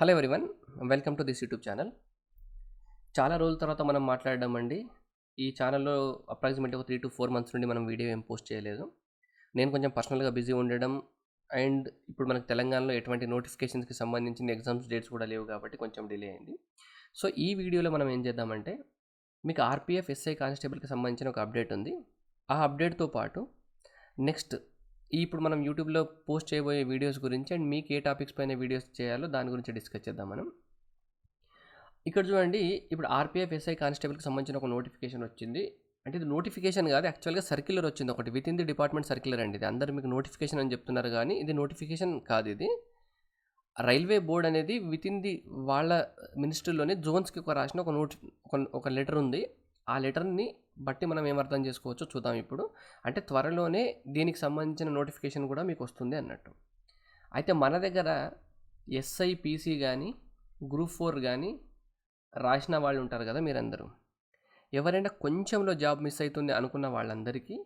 Hello everyone, welcome to this YouTube channel. చాలా రోజుల తర్వాత మనం మాట్లాడడం అండి. ఈ ఛానల్‌లో అప్రాక్సిమేట్‌లీ ఒక 3-4 మంత్స్ నుండి మనం వీడియో ఏం పోస్ట్ చేయలేదు. నేను కొంచెం పర్సనల్‌గా బిజీ ఉండడం అండ్ ఇప్పుడు మనకు తెలంగాణలో ఎటువంటి నోటిఫికేషన్స్‌కి సంబంధించిన ఎగ్జామ్స్ డేట్స్ కూడా లేవు కాబట్టి కొంచెం డిలే అయింది. సో, ఈ వీడియోలో మనం ఏం చేద్దామంటే మీకు ఆర్‌పీఎఫ్, ఎస్ఐ కానిస్టేబుల్‌కి సంబంధించిన ఒక అప్డేట్ ఉంది. ఆ అప్డేట్‌తో పాటు నెక్స్ట్ ఇప్పుడు మనం యూట్యూబ్‌లో పోస్ట్ చేయబోయే వీడియోస్ గురించి అండ్ మీకు ఏ టాపిక్స్ పైన వీడియోస్ చేయాలో దాని గురించి డిస్కస్ చేద్దాం మనం. ఇక్కడ చూడండి, ఇప్పుడు ఆర్‌పీఎఫ్, ఎస్ఐ కానిస్టేబుల్‌కి సంబంధించిన ఒక నోటిఫికేషన్ వచ్చింది. అంటే ఇది నోటిఫికేషన్ కాదు, యాక్చువల్‌గా సర్క్యులర్ వచ్చింది ఒకటి. With in the department circular అండి ఇది. అందరూ మీకు నోటిఫికేషన్ అని చెప్తున్నారు కానీ ఇది నోటిఫికేషన్ కాదు ఇది. రైల్వే బోర్డ్ అనేది విత్ ఇన్ ది వాళ్ళ మినిస్ట్రీలోనే జోన్స్‌కి రాసిన ఒక లెటర్ ఉంది. ఆ లెటర్‌ని బట్టి మనం ఏమర్థం చేసుకోవచ్చో చూద్దాం ఇప్పుడు. అంటే త్వరలోనే దీనికి సంబంధించిన నోటిఫికేషన్ కూడా మీకు వస్తుంది అన్నట్టు. అయితే మన దగ్గర ఎస్ఐ, పీసీ కానీ, గ్రూప్ 4 కానీ రాసిన వాళ్ళు ఉంటారు కదా మీరందరూ. ఎవరైనా కొంచెంలో జాబ్ మిస్ అవుతుంది అనుకున్న వాళ్ళందరికీ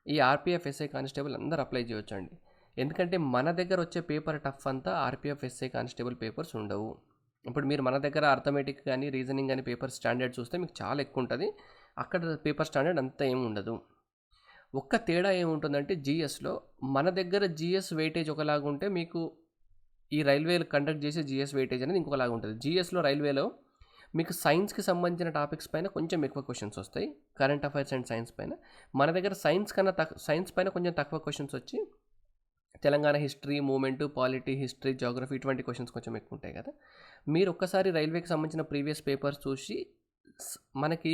ఈ ఆర్‌పీఎఫ్, ఎస్ఐ కానిస్టేబుల్ అందరూ అప్లై చేయొచ్చండి. ఎందుకంటే మన దగ్గర వచ్చే పేపర్ టఫ్ అంతా ఆర్‌పీఎఫ్, ఎస్ఐ కానిస్టేబుల్ పేపర్స్ ఉండవు. ఇప్పుడు మీరు మన దగ్గర అర్థమెటిక్ కానీ, రీజనింగ్ కానీ పేపర్ స్టాండర్డ్ చూస్తే మీకు చాలా ఎక్కువ ఉంటుంది. అక్కడ పేపర్ స్టాండర్డ్ అంతా ఏమి ఉండదు. ఒక్క తేడా ఏముంటుందంటే జీఎస్లో మన దగ్గర జీఎస్ వెయిటేజ్ ఒకలాగా ఉంటే మీకు ఈ రైల్వేలు కండక్ట్ చేసే జీఎస్ వెయిటేజ్ అనేది ఇంకొకలాగా ఉంటుంది. జీఎస్లో రైల్వేలో మీకు సైన్స్కి సంబంధించిన టాపిక్స్ పైన కొంచెం ఎక్కువ క్వశ్చన్స్ వస్తాయి, కరెంట్ అఫైర్స్ అండ్ సైన్స్ పైన. మన దగ్గర సైన్స్ పైన కొంచెం తక్కువ క్వశ్చన్స్ వచ్చి Telangana history, movement, polity, history, geography ఇటువంటి క్వశ్చన్స్ కొంచెం ఎక్కువ ఉంటాయి కదా. మీరు ఒక్కసారి రైల్వేకి సంబంధించిన ప్రీవియస్ పేపర్స్ చూసి మనకి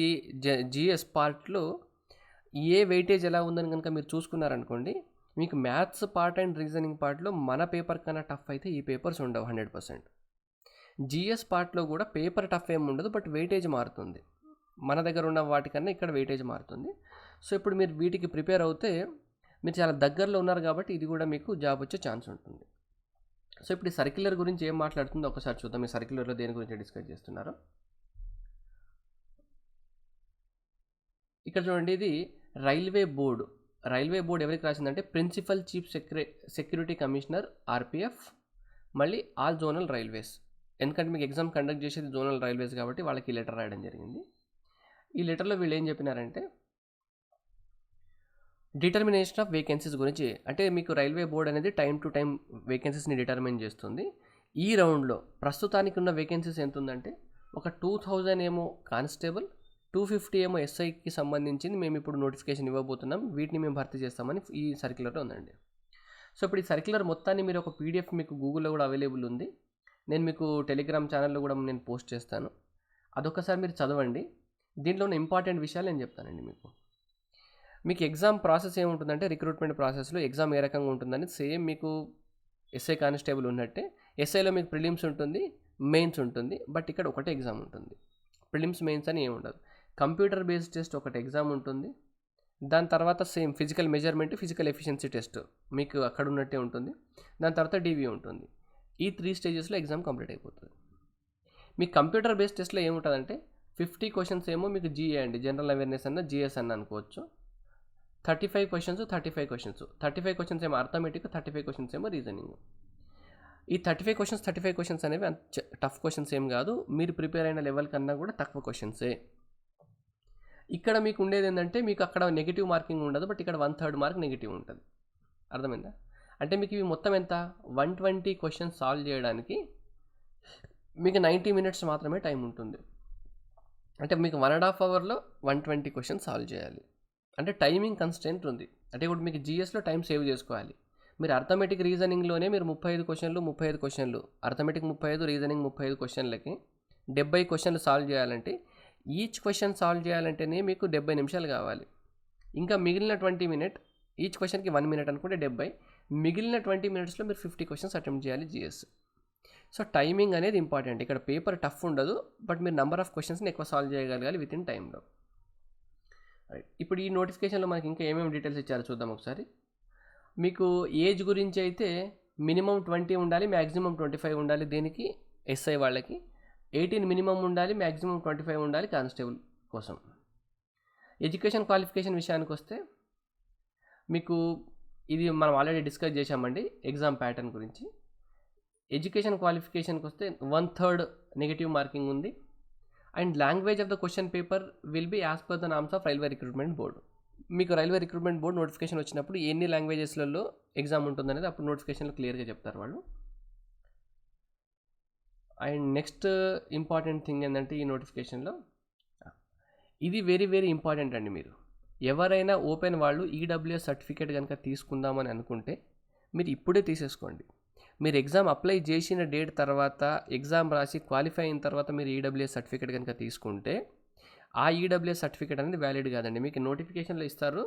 జీఎస్ పార్ట్లో ఏ వెయిటేజ్ ఎలా ఉందని కనుక మీరు చూసుకున్నారనుకోండి, మీకు మ్యాథ్స్ పార్ట్ అండ్ రీజనింగ్ పార్ట్లో మన పేపర్ కన్నా టఫ్ అయితే ఈ పేపర్స్ ఉండవు 100%. జీఎస్ పార్ట్లో కూడా పేపర్ టఫ్ ఏమి ఉండదు, బట్ వెయిటేజ్ మారుతుంది. మన దగ్గర ఉన్న వాటికన్నా ఇక్కడ వెయిటేజ్ మారుతుంది. సో ఇప్పుడు మీరు వీటికి ప్రిపేర్ అవుతే మీరు చాలా దగ్గరలో ఉన్నారు కాబట్టి ఇది కూడా మీకు జాబ్ వచ్చే ఛాన్స్ ఉంటుంది. సో ఇప్పుడు ఈ సర్క్యులర్ గురించి ఏం మాట్లాడుతుందో ఒకసారి చూద్దాం. ఈ సర్క్యులర్లో దేని గురించి డిస్కస్ చేస్తున్నారో ఇక్కడ చూడండి. ఇది రైల్వే బోర్డు ఎవరికి రాసిందంటే principal chief security commissioner RPF, మళ్ళీ ఆల్ జోనల్ రైల్వేస్. ఎందుకంటే మీకు ఎగ్జామ్ కండక్ట్ చేసేది జోనల్ రైల్వేస్ కాబట్టి వాళ్ళకి ఈ లెటర్ రాయడం జరిగింది. ఈ లెటర్లో వీళ్ళు ఏం చెప్పినారంటే డిటర్మినేషన్ ఆఫ్ వేకెన్సీస్ గురించి. అంటే మీకు రైల్వే బోర్డ్ అనేది టైం టు టైం వేకెన్సీస్ని డిటర్మిన్ చేస్తుంది. ఈ రౌండ్లో ప్రస్తుతానికి ఉన్న వేకెన్సీస్ ఎంత ఉందంటే ఒక 2000 ఏమో కానిస్టేబుల్, 250 ఏమో ఎస్ఐకి సంబంధించింది మేము ఇప్పుడు నోటిఫికేషన్ ఇవ్వబోతున్నాం, వీటిని మేము భర్తీ చేస్తామని ఈ సర్క్యులర్లో ఉందండి. సో ఇప్పుడు ఈ సర్క్యులర్ మొత్తాన్ని మీరు ఒక పీడిఎఫ్ మీకు గూగుల్లో కూడా అవైలబుల్ ఉంది. నేను మీకు టెలిగ్రామ్ ఛానల్లో కూడా నేను పోస్ట్ చేస్తాను. అదొకసారి మీరు చదవండి. దీంట్లో ఉన్న ఇంపార్టెంట్ విషయాలు నేను చెప్తానండి మీకు ఎగ్జామ్ ప్రాసెస్ ఏముంటుందంటే రిక్రూట్మెంట్ ప్రాసెస్లో ఎగ్జామ్ ఏ రకంగా ఉంటుందని సేమ్ మీకు ఎస్ఐ కానిస్టేబుల్ ఉన్నట్టే. ఎస్ఐలో మీకు ప్రిలిమ్స్ ఉంటుంది, మెయిన్స్ ఉంటుంది, బట్ ఇక్కడ ఒకటే ఎగ్జామ్ ఉంటుంది. ప్రిలిమ్స్, మెయిన్స్ అని ఏమి ఉండదు. కంప్యూటర్ బేస్డ్ టెస్ట్ ఒకటి ఎగ్జామ్ ఉంటుంది. దాని తర్వాత same physical measurement, physical efficiency test మీకు అక్కడ ఉన్నట్టే ఉంటుంది. దాని తర్వాత డీవీ ఉంటుంది. ఈ 3 స్టేజెస్లో ఎగ్జామ్ కంప్లీట్ అయిపోతుంది. మీకు కంప్యూటర్ బేస్డ్ టెస్ట్లో ఏముంటుందంటే 50 క్వశ్చన్స్ ఏమో మీకు జీఏ అండి, జనరల్ అవేర్నెస్ అన్న జిఎస్ అన్న అనుకోవచ్చు. 35 క్వశ్చన్స్ ఏమో అర్థమెటిక్, 35 క్వశ్చన్స్ ఏమో రీజనింగ్. ఈ 35 క్వశ్చన్స్ అనేవి అంత టఫ్ క్వశ్చన్స్ ఏం కాదు. మీరు ప్రిపేర్ అయిన లెవెల్ కన్నా కూడా తక్కువ క్వశ్చన్సే. ఇక్కడ మీకు ఉండేది ఏంటంటే మీకు అక్కడ నెగిటివ్ మార్కింగ్ ఉండదు, బట్ ఇక్కడ 1/3 మార్క్ నెగిటివ్ ఉంటుంది. అర్థమైందా? అంటే మీకు ఇవి మొత్తం ఎంత 120 క్వశ్చన్స్ సాల్వ్ చేయడానికి మీకు 90 మినిట్స్ మాత్రమే టైం ఉంటుంది. అంటే మీకు 1.5 అవర్లో 120 క్వశ్చన్స్ సాల్వ్ చేయాలి. అంటే టైమింగ్ కన్స్టెంట్ ఉంది. అంటే ఇప్పుడు మీకు జీఎస్లో టైం సేవ్ చేసుకోవాలి. మీరు అర్థమెటిక్, రీజనింగ్లోనే మీరు 35 క్వశ్చన్లు, అర్థమెటిక్ 35, రీజనింగ్ 35 క్వశ్చన్లకి 70 క్వశ్చన్లు సాల్వ్ చేయాలంటే ఈచ్ క్వశ్చన్ సాల్వ్ చేయాలంటేనే మీకు 70 నిమిషాలు కావాలి. ఇంకా మిగిలిన 20 మినిట్, ఈచ్ క్వశ్చన్కి 1 మినిట్ అనుకుంటే 70, మిగిలిన 20 మినిట్స్లో మీరు 50 క్వశ్చన్స్ అటెంప్ట్ చేయాలి జీఎస్. సో టైమింగ్ అనేది ఇంపార్టెంట్. ఇక్కడ పేపర్ టఫ్ ఉండదు, బట్ మీరు నెంబర్ ఆఫ్ క్వశ్చన్స్ని ఎక్కువ సాల్వ్ చేయగలగాలి విత్ ఇన్ టైంలో. ఇప్పుడు ఈ నోటిఫికేషన్లో మనకి ఇంకా ఏమేమి డీటెయిల్స్ ఇచ్చారో చూద్దాం ఒకసారి. మీకు ఏజ్ గురించి అయితే మినిమం 20 ఉండాలి, మ్యాక్సిమం 25 ఉండాలి. దేనికి? ఎస్ఐ వాళ్ళకి 18 మినిమం ఉండాలి, మ్యాక్సిమం 25 ఉండాలి కానిస్టేబుల్ కోసం. ఎడ్యుకేషన్ క్వాలిఫికేషన్ విషయానికి వస్తే మీకు ఇది మనం ఆల్రెడీ డిస్కస్ చేశామండి ఎగ్జామ్ ప్యాటర్న్ గురించి. ఎడ్యుకేషన్ క్వాలిఫికేషన్కి వస్తే 1/3 నెగిటివ్ మార్కింగ్ ఉంది. And language of the question paper will be as per the norms of railway recruitment board. మీకు రైల్వే రిక్రూట్మెంట్ బోర్డ్ నోటిఫికేషన్ వచ్చినప్పుడు ఎన్ని లాంగ్వేజెస్లలో ఎగ్జామ్ ఉంటుందనేది అప్పుడు నోటిఫికేషన్లో క్లియర్గా చెప్తారు వాళ్ళు. అండ్ నెక్స్ట్ ఇంపార్టెంట్ థింగ్ ఏంటంటే ఈ నోటిఫికేషన్లో ఇది వెరీ వెరీ ఇంపార్టెంట్ అండి. మీరు ఎవరైనా ఓపెన్ వాళ్ళు ఈడబ్ల్యూఎస్ సర్టిఫికేట్ కనుక తీసుకుందామని అనుకుంటే మీరు ఇప్పుడే తీసేసుకోండి. మీరు ఎగ్జామ్ అప్లై చేసిన డేట్ తర్వాత ఎగ్జామ్ రాసి క్వాలిఫై అయిన తర్వాత మీరు ఈడబ్ల్యూఎస్ సర్టిఫికేట్ కనుక తీసుకుంటే ఆ ఈడబ్ల్యూఎస్ సర్టిఫికేట్ అనేది వ్యాలిడ్ కాదండి. మీకు నోటిఫికేషన్లో ఇస్తారు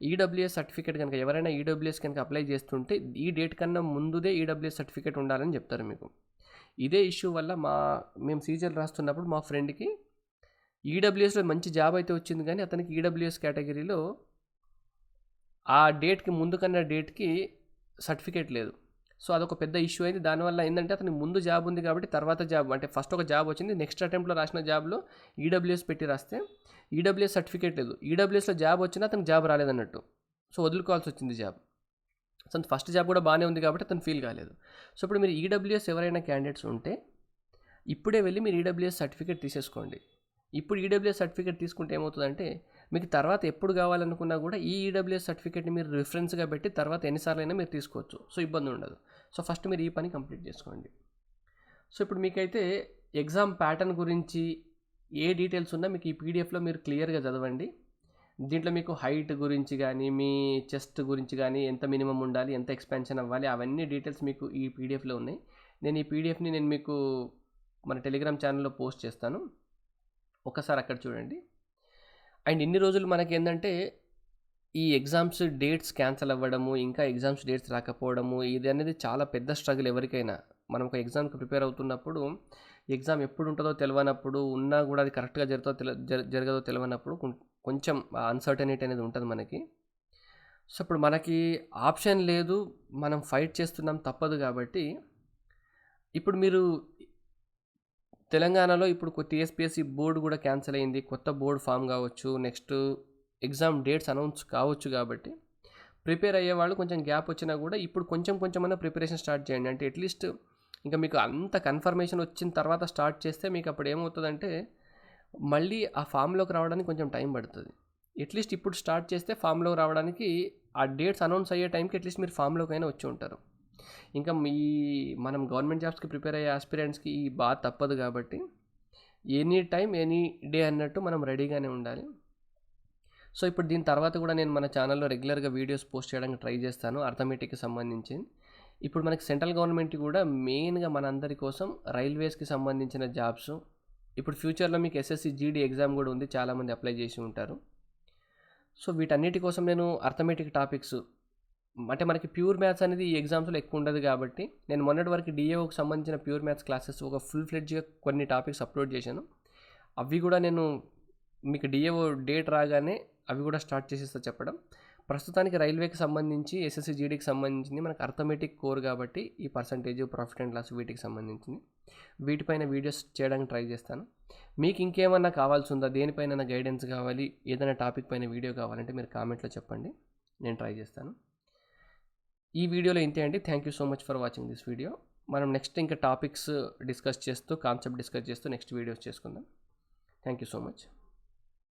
ఈడబ్ల్యూఎస్ సర్టిఫికేట్ కనుక ఎవరైనా ఈడబ్ల్యూఎస్ కనుక అప్లై చేస్తుంటే ఈ డేట్ కన్నా ముందుదే ఈడబ్ల్యూఎస్ సర్టిఫికేట్ ఉండాలని చెప్తారు మీకు. ఇదే ఇష్యూ వల్ల మేము సీజీఎల్ రాస్తున్నప్పుడు మా ఫ్రెండ్కి ఈడబ్ల్యూఎస్లో మంచి జాబ్ అయితే వచ్చింది, కానీ అతనికి ఈడబ్ల్యూఎస్ కేటగిరీలో ఆ డేట్కి ముందు కన్నా డేట్కి సర్టిఫికేట్ లేదు. సో అదొక పెద్ద ఇష్యూ అయింది. దానివల్ల ఏంటంటే అతనికి ముందు జాబ్ ఉంది కాబట్టి తర్వాత జాబ్ అంటే ఫస్ట్ ఒక జాబ్ వచ్చింది, నెక్స్ట్ అటెంప్ట్లో రాసిన జాబ్లో ఈడబ్ల్యూఎస్ పెట్టి రాస్తే ఈడబ్ల్యూఎస్ సర్టిఫికేట్ లేదు, ఈడబ్ల్యూఎస్లో జాబ్ వచ్చినా అతనికి జాబ్ రాలేదన్నట్టు. సో వదులుకోవాల్సి వచ్చింది జాబ్. సో ఫస్ట్ జాబ్ కూడా బాగానే ఉంది కాబట్టి అతను ఫీల్ కాలేదు. సో ఇప్పుడు మీరు ఈడబ్ల్యూఎస్ ఎవరైనా క్యాండిడేట్స్ ఉంటే ఇప్పుడే వెళ్ళి మీరు ఈడబ్ల్యూఎస్ సర్టిఫికేట్ తీసేసుకోండి. ఇప్పుడు ఈడబ్ల్యూఎస్ సర్టిఫికేట్ తీసుకుంటే ఏమవుతుందంటే మీకు తర్వాత ఎప్పుడు కావాలనుకున్నా కూడా ఈ ఈడబ్ల్యూఎస్ సర్టిఫికేట్ని మీరు రిఫరెన్స్గా పెట్టి తర్వాత ఎన్నిసార్లు అయినా మీరు తీసుకోవచ్చు. సో ఇబ్బంది ఉండదు. సో ఫస్ట్ మీరు ఈ పని కంప్లీట్ చేసుకోండి. సో ఇప్పుడు మీకైతే ఎగ్జామ్ ప్యాటర్న్ గురించి ఏ డీటెయిల్స్ ఉన్నా మీకు ఈ పీడిఎఫ్లో మీరు క్లియర్గా చదవండి. దీంట్లో మీకు హైట్ గురించి కానీ మీ చెస్ట్ గురించి కానీ ఎంత మినిమం ఉండాలి, ఎంత ఎక్స్పాన్షన్ అవ్వాలి, అవన్నీ డీటెయిల్స్ మీకు ఈ పీడిఎఫ్లో ఉన్నాయి. నేను ఈ పీడిఎఫ్ని మీకు మన టెలిగ్రామ్ ఛానల్లో పోస్ట్ చేస్తాను, ఒకసారి అక్కడ చూడండి. అండ్ ఇన్ని రోజులు మనకి ఏంటంటే ఈ ఎగ్జామ్స్ డేట్స్ క్యాన్సిల్ అవ్వడము, ఇంకా ఎగ్జామ్స్ డేట్స్ రాకపోవడము, ఇది అనేది చాలా పెద్ద స్ట్రగుల్ ఎవరికైనా. మనం ఒక ఎగ్జామ్కి ప్రిపేర్ అవుతున్నప్పుడు ఎగ్జామ్ ఎప్పుడు ఉంటుందో తెలియనప్పుడు, ఉన్నా కూడా అది కరెక్ట్గా జరగదో తెలియనప్పుడు కొంచెం అన్సర్టనిటీ అనేది ఉంటుంది మనకి. సో ఇప్పుడు మనకి ఆప్షన్ లేదు, మనం ఫైట్ చేస్తున్నాం, తప్పదు. కాబట్టి ఇప్పుడు మీరు తెలంగాణలో ఇప్పుడు టీఎస్పీఎస్సీ బోర్డు కూడా క్యాన్సిల్ అయింది, కొత్త బోర్డు ఫామ్ కావచ్చు, నెక్స్ట్ ఎగ్జామ్ డేట్స్ అనౌన్స్ కావచ్చు. కాబట్టి ప్రిపేర్ అయ్యే వాళ్ళు కొంచెం గ్యాప్ వచ్చినా కూడా ఇప్పుడు కొంచెం ప్రిపరేషన్ స్టార్ట్ చేయండి. అంటే అట్లీస్ట్ ఇంకా మీకు అంత కన్ఫర్మేషన్ వచ్చిన తర్వాత స్టార్ట్ చేస్తే మీకు అప్పుడు ఏమవుతుందంటే మళ్ళీ ఆ ఫామ్లోకి రావడానికి కొంచెం టైం పడుతుంది. అట్లీస్ట్ ఇప్పుడు స్టార్ట్ చేస్తే ఫామ్లోకి రావడానికి ఆ డేట్స్ అనౌన్స్ అయ్యే టైంకి అట్లీస్ట్ మీరు ఫామ్లోకైనా వచ్చి ఉంటారు. ఇంకా మనం గవర్నమెంట్ జాబ్స్కి ప్రిపేర్ అయ్యే ఆస్పిరెంట్స్కి ఈ బాధ తప్పదు. కాబట్టి ఎనీ టైం ఎనీ డే అన్నట్టు మనం రెడీగానే ఉండాలి. సో ఇప్పుడు దీని తర్వాత కూడా నేను మన ఛానల్లో రెగ్యులర్గా వీడియోస్ పోస్ట్ చేయడానికి ట్రై చేస్తాను అర్థమెటిక్కి సంబంధించి. ఇప్పుడు మనకి సెంట్రల్ గవర్నమెంట్ కూడా మెయిన్గా మనందరి కోసం రైల్వేస్కి సంబంధించిన జాబ్స్, ఇప్పుడు ఫ్యూచర్లో మీకు ఎస్ఎస్సి జీడీ ఎగ్జామ్ కూడా ఉంది, చాలామంది అప్లై చేసి ఉంటారు. సో వీటన్నిటి కోసం నేను అర్థమెటిక్ టాపిక్స్ అంటే మనకి ప్యూర్ మ్యాథ్స్ అనేది ఈ ఎగ్జామ్స్లో ఎక్కువ ఉండదు కాబట్టి నేను మొన్నటి వరకు డిఏఓకి సంబంధించిన ప్యూర్ మ్యాథ్స్ క్లాసెస్ ఒక ఫుల్ ఫ్లెడ్జ్గా కొన్ని టాపిక్స్ అప్లోడ్ చేశాను. అవి కూడా నేను మీకు డిఏఓ డేట్ రాగానే అవి కూడా స్టార్ట్ చేసేస్తా చెప్పడం. ప్రస్తుతానికి రైల్వేకి సంబంధించి ఎస్ఎస్సి జీడీకి సంబంధించింది మనకు అర్థమెటిక్ కోర్ కాబట్టి ఈ పర్సంటేజ్, ప్రాఫిట్ అండ్ లాస్ వీటికి సంబంధించింది వీటిపైన వీడియోస్ చేయడానికి ట్రై చేస్తాను. మీకు ఇంకేమన్నా కావాల్సి ఉందా, దేనిపైన గైడెన్స్ కావాలి, ఏదైనా టాపిక్ పైన వీడియో కావాలంటే మీరు కామెంట్లో చెప్పండి, నేను ట్రై చేస్తాను. ఈ వీడియోలో ఇంతే అండి. Thank you so much for watching this video. మనం నెక్స్ట్ ఇంకా టాపిక్స్ డిస్కస్ చేస్తూ, కాన్సెప్ట్ డిస్కస్ చేస్తూ నెక్స్ట్ వీడియోస్ చేసుకుందాం. Thank you so much.